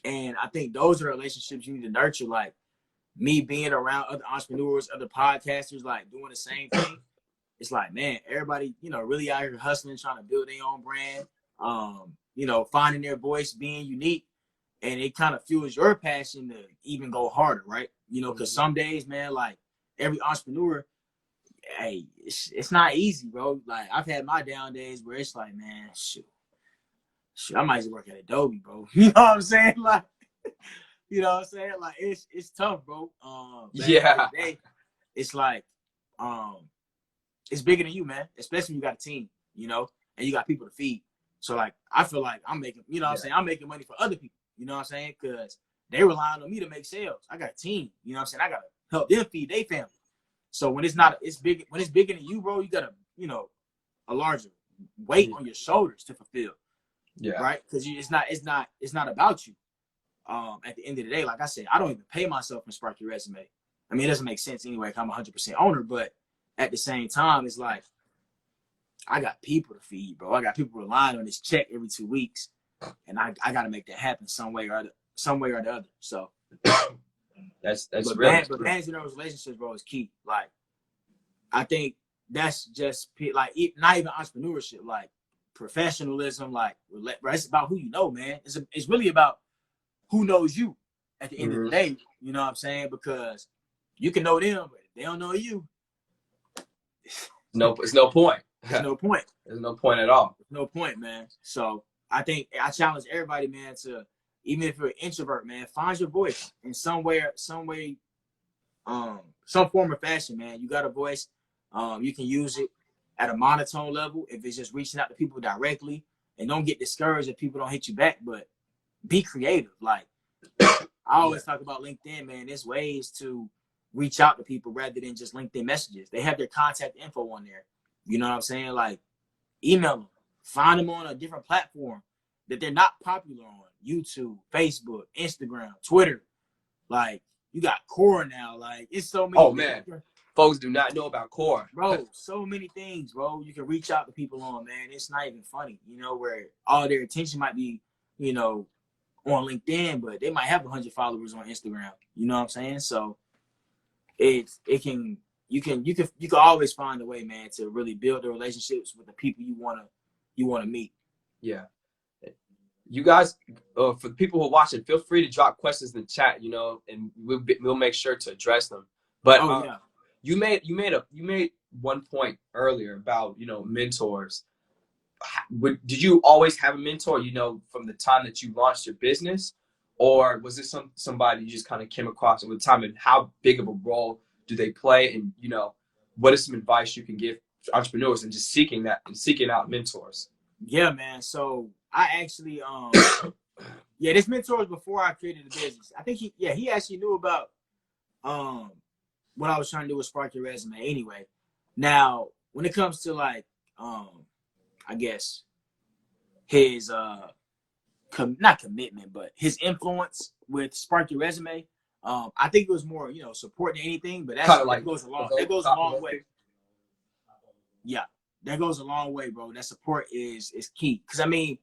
And I think those are the relationships you need to nurture. Like me being around other entrepreneurs, other podcasters, like doing the same thing. It's like, man, everybody, you know, really out here hustling, trying to build their own brand, you know, finding their voice, being unique. And it kind of fuels your passion to even go harder, right? You know, because some days, man, like every entrepreneur, hey, it's not easy, bro. Like I've had my down days where it's like, man, shoot, I might just work at Adobe, bro. You know what I'm saying? Like, you know what I'm saying? Like it's tough, bro. Yeah. Day, it's like, it's bigger than you, man. Especially when you got a team, you know, and you got people to feed. So like, I feel like I'm making, you know what I'm saying? I'm making money for other people, you know what I'm saying? Because they relying on me to make sales. I got a team, you know what I'm saying? I got to help them feed their family. So when it's not, it's big, when it's bigger than you, bro, you got a, you know, a larger weight on your shoulders to fulfill. Yeah. Right. Because it's not about you. At the end of the day, like I said, I don't even pay myself from Spark Your Resume. I mean, it doesn't make sense anyway, because I'm 100% owner, but at the same time, it's like, I got people to feed, bro. I got people relying on this check every 2 weeks, and I got to make that happen some way or the other. So that's but real. But managing those relationships, bro, is key. Like I think that's just like not even entrepreneurship, like professionalism, like it's about who you know, man. It's really about who knows you at the end of the day. You know what I'm saying? Because you can know them, but if they don't know you, no, it's no point. There's no point. There's no point at all. There's no point, man. So I think I challenge everybody, man, to even if you're an introvert, man, find your voice in some way, some form or fashion, man. You got a voice. You can use it at a monotone level if it's just reaching out to people directly, and don't get discouraged if people don't hit you back, but be creative. Like I always talk about LinkedIn, man. There's ways to reach out to people rather than just LinkedIn messages. They have their contact info on there. You know what I'm saying? Like email them, find them on a different platform that they're not popular on. YouTube, Facebook, Instagram, Twitter. Like you got Core now. Like it's so many. Oh man, folks do not know about Core, bro. So many things, bro. You can reach out to people on, man. It's not even funny, you know, where all their attention might be, you know, on LinkedIn, but they might have 100 followers on Instagram. You know what I'm saying? So you can always find a way, man, to really build the relationships with the people you wanna meet. Yeah. You guys, for the people who are watching, feel free to drop questions in the chat, you know, and we'll make sure to address them. But you made one point earlier about, you know, mentors. Did you always have a mentor, you know, from the time that you launched your business, or was this somebody you just kind of came across over time, and how big of a role do they play? And, you know, what is some advice you can give entrepreneurs and just seeking out mentors? Yeah, man. So I actually, this mentor was before I created the business. I think he actually knew about, what I was trying to do with Spark Your Resume anyway. Now, when it comes to like, I guess his, not commitment, but his influence with Spark Your Resume, I think it was more, you know, support than anything, but that goes a long way. Yeah. That goes a long way, bro. That support is key. Because, I mean,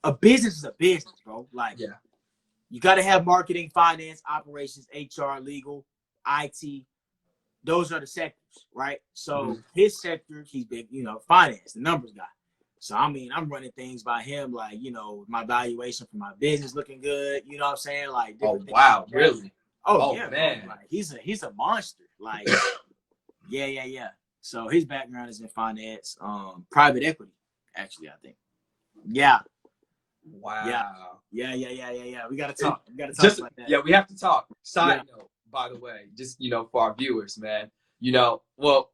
a business is a business, bro. Like, you got to have marketing, finance, operations, HR, legal, IT. Those are the sectors, right? So his sector, he's big, you know, finance, the numbers guy. So, I mean, I'm running things by him, like, you know, my valuation for my business looking good. You know what I'm saying? Like, wow, really? Oh yeah, man. Like, he's a monster. Like, yeah. So his background is in finance, private equity, actually, I think. Yeah. Wow. Yeah. We gotta talk. About that. Yeah, we have to talk. Side note, by the way, just, you know, for our viewers, man. You know, well,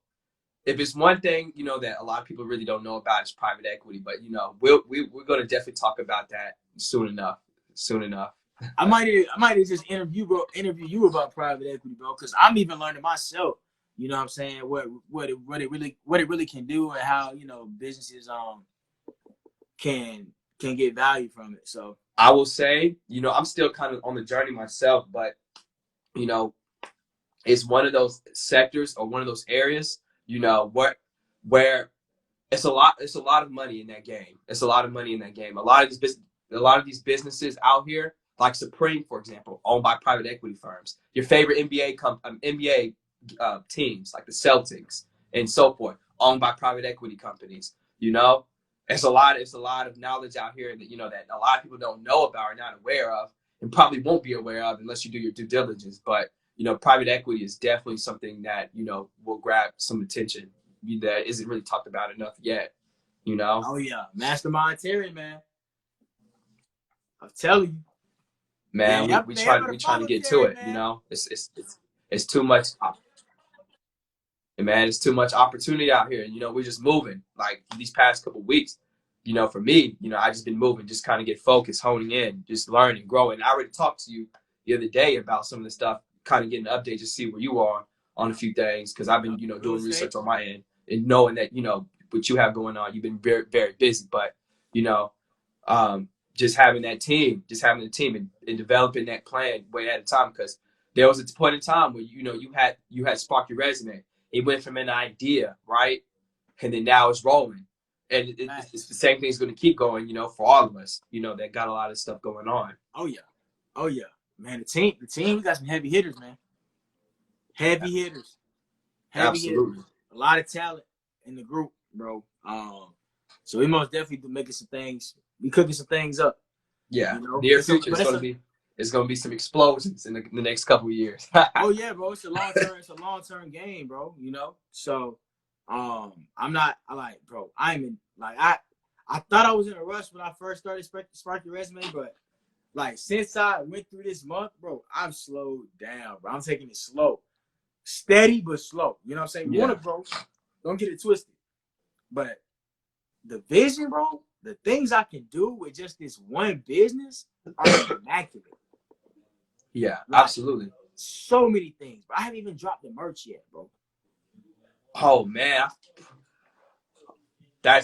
if it's one thing, you know, that a lot of people really don't know about is private equity, but, you know, we're gonna definitely talk about that soon enough. I might have just interview you about private equity, bro, because I'm even learning myself. You know what I'm saying? What it really can do, and how, you know, businesses can get value from it. So I will say, you know, I'm still kind of on the journey myself, but you know, is one of those sectors or one of those areas, you know, where it's a lot of money in that game. It's a lot of money in that game. A lot of these businesses out here, like Supreme, for example, owned by private equity firms. Your favorite NBA teams like the Celtics and so forth, owned by private equity companies. You know, it's a lot of knowledge out here that that a lot of people don't know about or not aware of, and probably won't be aware of unless you do your due diligence. But private equity is definitely something that will grab some attention that isn't really talked about enough yet. Oh yeah, Mastermind Terry, man. I'm telling you, Man, man. we Y'all trying better we trying to follow get to Terry, it. man. It's too much. And man, it's too much opportunity out here. And, we're just moving. Like these past couple of weeks, for me, I just been moving, just kind of get focused, honing in, just learning, growing. I already talked to you the other day about some of the stuff, kind of getting an update, just see where you are on a few things. Cause I've been, doing research on my end and knowing that, what you have going on, you've been very, very busy, but, you know, just having the team and developing that plan way at a time. Cause there was a point in time where, you had sparked your resume. It went from an idea, right? And then now it's rolling. And it's the same thing's going to keep going, for all of us, that got a lot of stuff going on. Oh yeah. Oh yeah. Man, the team, we got some heavy hitters, man. Heavy hitters. Absolutely. Hitters. A lot of talent in the group, bro. So we most definitely making some things. We cooking some things up. Yeah. Near future, it's gonna be some explosions in the next couple of years. Oh yeah, bro. It's a long term game, bro. So I'm not bro, I thought I was in a rush when I first started sparking resume, but since I went through this month, bro, I've slowed down, bro. I'm taking it slow. Steady but slow. You know what I'm saying? Yeah. Want to grow. Don't get it twisted. But the vision, bro, the things I can do with just this one business are immaculate. Yeah, absolutely. So many things, but I haven't even dropped the merch yet, bro. Oh man, I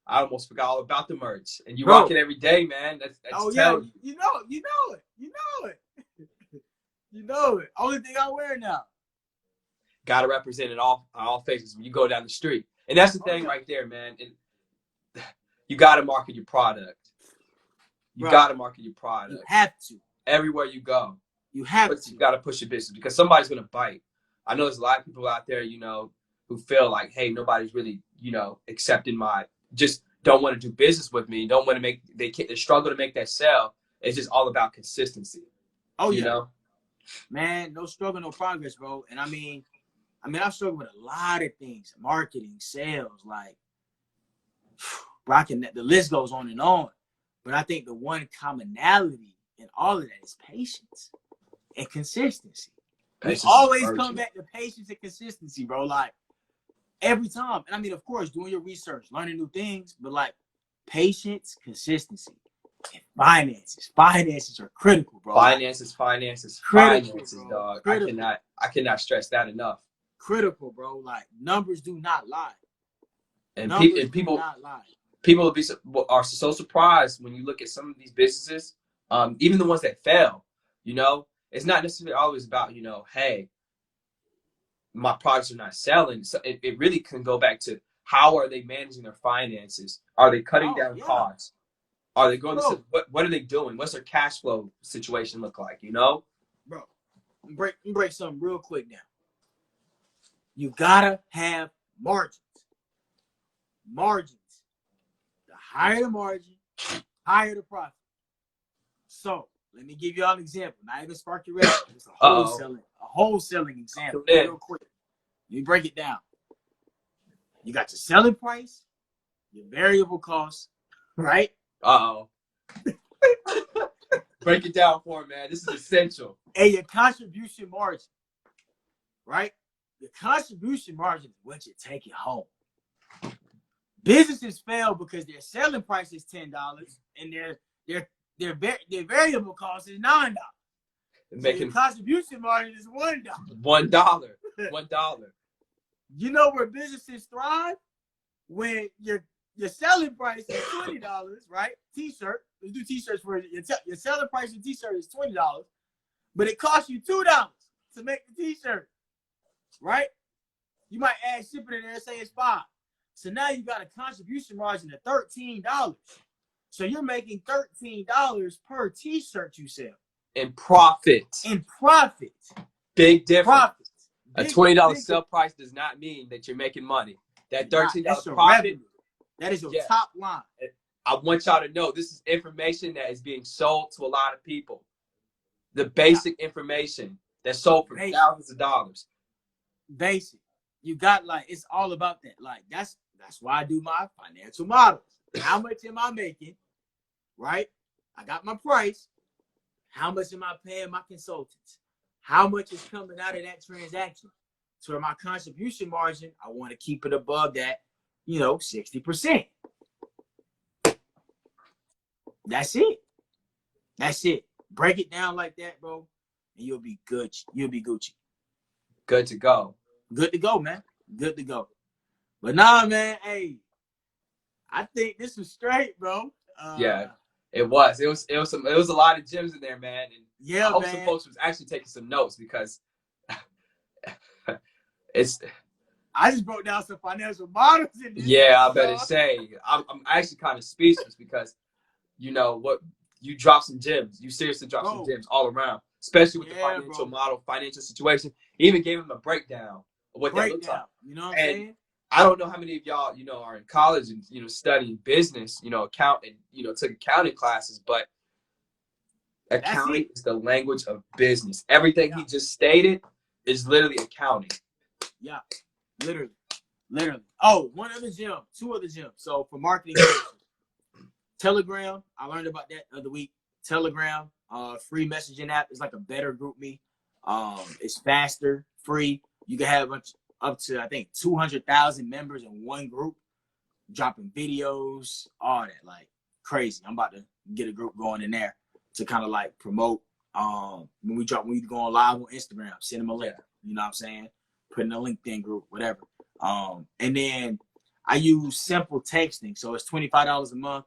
almost forgot all about the merch. And you rock it every day, man. That's yeah, you know it. You know it. Only thing I wear now. Gotta represent it all faces when you go down the street. And that's the thing right there, man. And you gotta market your product. You gotta market your product. You have to. Everywhere you go. You have to. You gotta push your business because somebody's gonna bite. I know there's a lot of people out there, who feel like, hey, nobody's really, accepting just don't want to do business with me. Don't want to they struggle to make that sale. It's just all about consistency. Oh yeah. Man, no struggle, no progress, bro. And I mean, I've struggled with a lot of things, marketing, sales, the list goes on and on. But I think the one commonality in all of that is patience and consistency. Patience, we always come back to patience and consistency, bro. Every time. And of course, doing your research, learning new things, but patience, consistency, and finances. Finances are critical, bro. Finances, critical, dog. Critical. I cannot stress that enough. Critical, bro. Numbers do not lie. And people are so surprised when you look at some of these businesses, even the ones that fail. It's not necessarily always about hey, my products are not selling. So it really can go back to how are they managing their finances? Are they cutting down costs? Are they going to what are they doing? What's their cash flow situation look like? Bro, break something real quick now. You gotta have margins. The higher the margin, higher the profit. So let me give you all an example. Not even spark your revenue. It's a wholesaling example. Real quick. Let me break it down. You got your selling price, your variable costs, right? Break it down for me, man. This is essential. And your contribution margin, right? Your contribution margin is what you take it home. Businesses fail because their selling price is $10 and their variable cost is $9. So your contribution margin is $1. $1. You know where businesses thrive? When your selling price is $20, right? T-shirt. Let's do T-shirts for your selling price of T-shirt is $20, but it costs you $2 to make the t-shirt, right? You might add shipping in there and say it's $5. So now you got a contribution margin of $13. So you're making $13 per t-shirt you sell. In profit. In profit. Big difference. Profit. A $20 sell price does not mean that you're making money. That $13 profit, revenue. That is your top line. I want y'all to know this is information that is being sold to a lot of people. The basic information that's sold for thousands of dollars. Basic. You got, like, it's all about that. Like, that's why I do my financial models. How much am I making? Right? I got my price. How much am I paying my consultants? How much is coming out of that transaction? So my contribution margin, I want to keep it above that, 60%. That's it. That's it. Break it down like that, bro, and you'll be good. You'll be Gucci. Good to go. Good to go, man. Good to go. But nah, man, hey, I think this was straight, bro. Yeah, it was. It was a lot of gems in there, man. And yeah, I hope some folks was actually taking some notes because I just broke down some financial models in this. Yeah, I better say I'm actually kind of speechless because what you dropped some gems. You seriously dropped some gems all around, especially with the financial model, financial situation. Even gave him a breakdown of what that looks like. You know what I'm saying? I don't know how many of y'all, are in college and, studying business, accounting, took accounting classes, but accounting is the language of business. Everything he just stated is literally accounting. Yeah, literally. Oh, two other gems. So for marketing, Telegram, I learned about that the other week. Telegram, free messaging app. It's like a better group me. It's faster, free. You can have up to, I think, 200,000 members in one group, dropping videos, all that, like crazy. I'm about to get a group going in there to kind of like promote. When we go on live on Instagram, send them a link. You know what I'm saying? Put in a LinkedIn group, whatever. And then I use simple texting, so it's $25 a month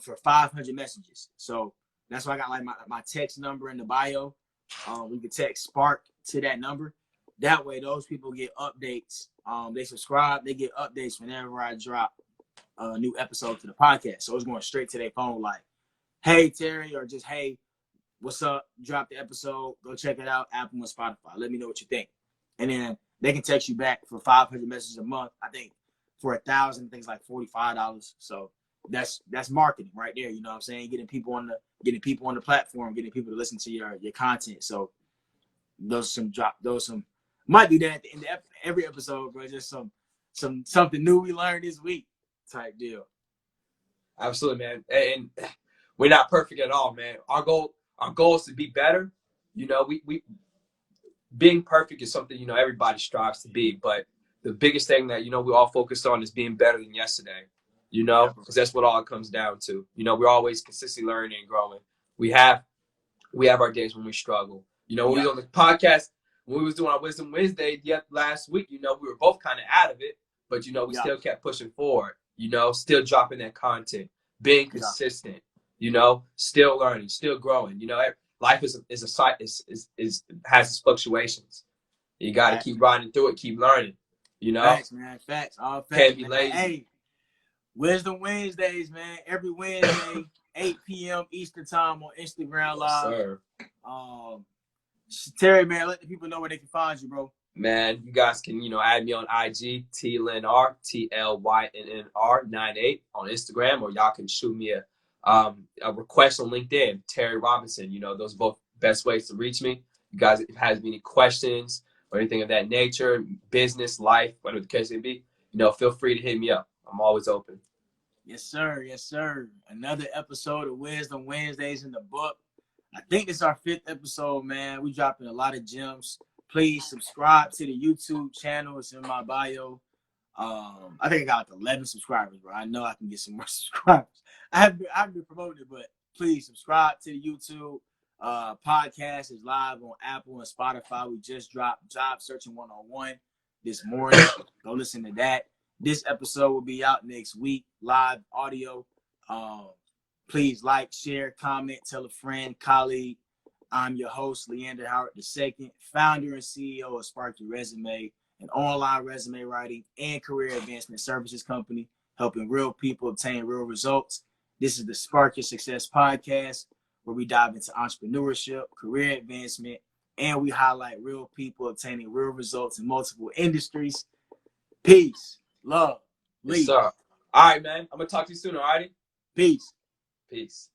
for 500 messages. So that's why I got like my text number in the bio. We can text Spark to that number. That way, those people get updates. They subscribe. They get updates whenever I drop a new episode to the podcast. So it's going straight to their phone like, hey, Terry, or just, hey, what's up? Drop the episode. Go check it out. Apple and Spotify. Let me know what you think. And then they can text you back for 500 messages a month. I think for 1,000, things like $45. So that's marketing right there. You know what I'm saying? Getting people on the platform, getting people to listen to your content. So those might be that at the end of every episode, bro. Just something new we learned this week type deal. Absolutely, man. And we're not perfect at all, man. Our goal is to be better. We being perfect is something, everybody strives to be. But the biggest thing that, we all focus on is being better than yesterday, because that's what all it comes down to. We're always consistently learning and growing. We have our days when we struggle. When we was on the podcast, when we was doing our Wisdom Wednesday last week, we were both kind of out of it, but, we still kept pushing forward, still dropping that content, being consistent, still learning, still growing. Life is has its fluctuations. You got to keep riding through it, keep learning. Facts, man. Facts. All facts. Can't be lazy. Hey, Wisdom Wednesdays, man. Every Wednesday, 8 p.m. Eastern Time on Instagram Live. Yes, sir. Terry, man, let the people know where they can find you, bro. Man, you guys can, add me on IG, TLYNNR, TLYNNR98 on Instagram, or y'all can shoot me a request on LinkedIn, Terry Robinson. Those are both best ways to reach me. You guys, if you have any questions or anything of that nature, business, life, whatever the case may be, feel free to hit me up. I'm always open. Yes, sir. Yes, sir. Another episode of Wisdom Wednesdays in the book. I think it's our 5th episode, man. We dropping a lot of gems. Please subscribe to the YouTube channel. It's in my bio. I think I got like 11 subscribers, bro. I know I can get some more subscribers. I haven't been promoting it, but please subscribe to the YouTube. Podcast is live on Apple and Spotify. We just dropped Job Searching 101 this morning. Go listen to that. This episode will be out next week, live audio. Please like, share, comment, tell a friend, colleague, I'm your host, Leander Howard II, founder and CEO of Spark Your Resume, an online resume writing and career advancement services company, helping real people obtain real results. This is the Spark Your Success podcast, where we dive into entrepreneurship, career advancement, and we highlight real people obtaining real results in multiple industries. Peace, love, Yes, lead. sir. All right, man. I'm gonna talk to you soon. All righty. Peace. Peace.